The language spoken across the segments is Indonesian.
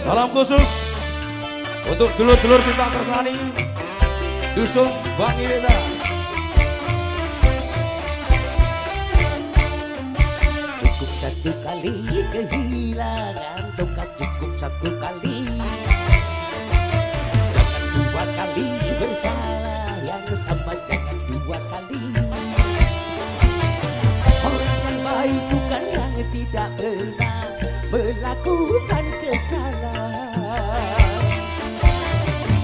Salam khusus untuk dulur-dulur Sinta Kersani, Dusun Bang Iweta. Cukup satu kali kehilangan tongkat, cukup satu kali. Jangan dua kali bersalah yang sama, jangan dua kali. Orang yang baik bukan yang tidak pernah melakukan kesalahan,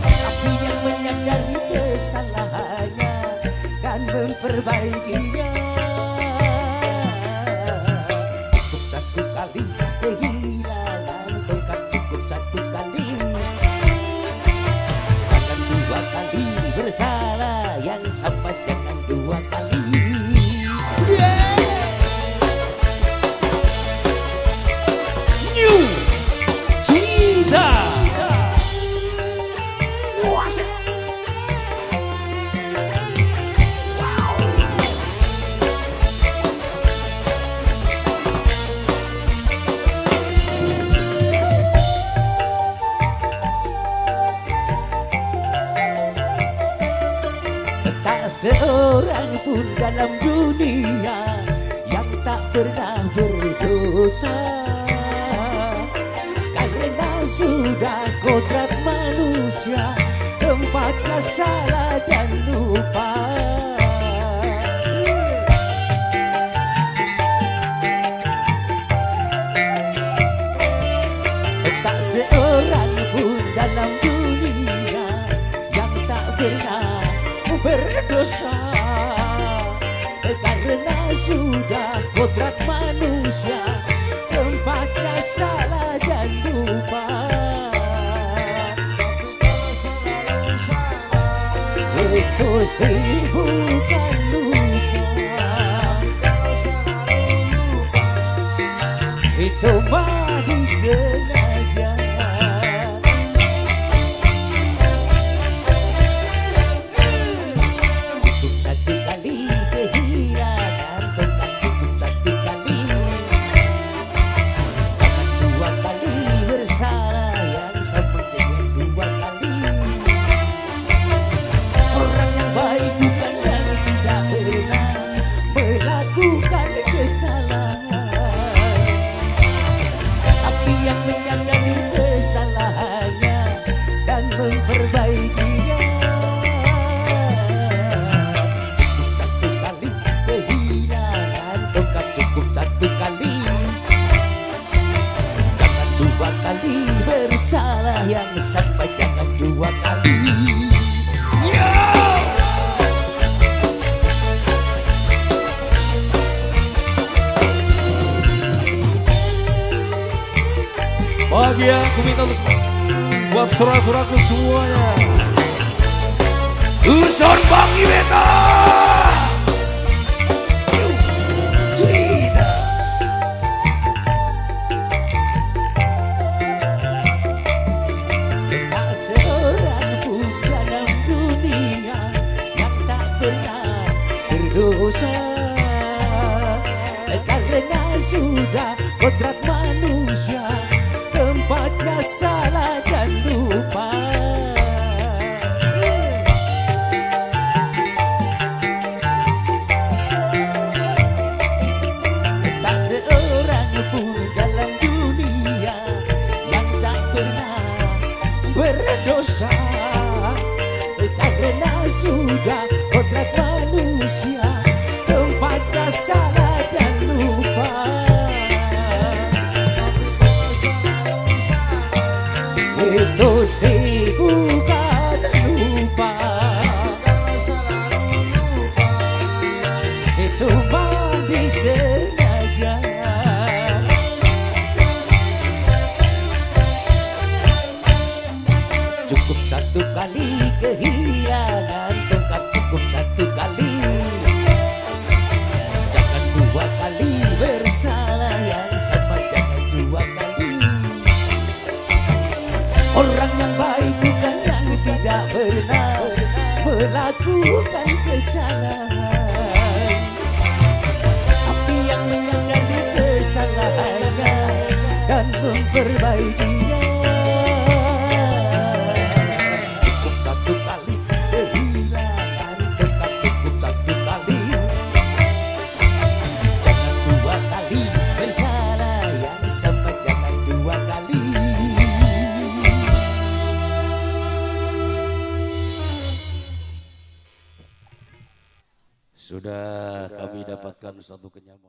tapi yang menyadari kesalahannya dan memperbaikinya. Cukup satu kali kehilangan tongkat, cukup satu kali. Jangan dua kali bersalah yang sama, jangan dua kali. Seorang pun dalam dunia yang tak pernah berdosa, karena sudah kodrat manusia tempatnya salah dan lupa. Tak seorang pun dalam dunia yang tak pernah berdosa, karena sudah kodrat manusia tempatnya salah dan lupa. Itu sih bukan lupa, itu mah disengaja. Bersalah yang sampai jangan dua kali. Bahagia aku minta terus buat surat-suratku semuanya. Dusun Bang Iweta. Dosa, karena sudah kodrat manusia tempatnya salah dan lupa. Tak seorang pun dalam dunia yang tak pernah berdosa, karena sudah kodrat manusia tempatnya salah dan lupa. Itu sih bukan lupa, itu mah disengaja. Cukup satu kali kehilangan tongkat, cukup satu kali. Jangan dua kali bersalah yang sama, jangan dua kali. Orang yang baik bukan yang tidak pernah melakukan kesalahan, tapi yang menyadari kesalahannya dan memperbaikinya. Sudah kami dapatkan satu kenyamanan.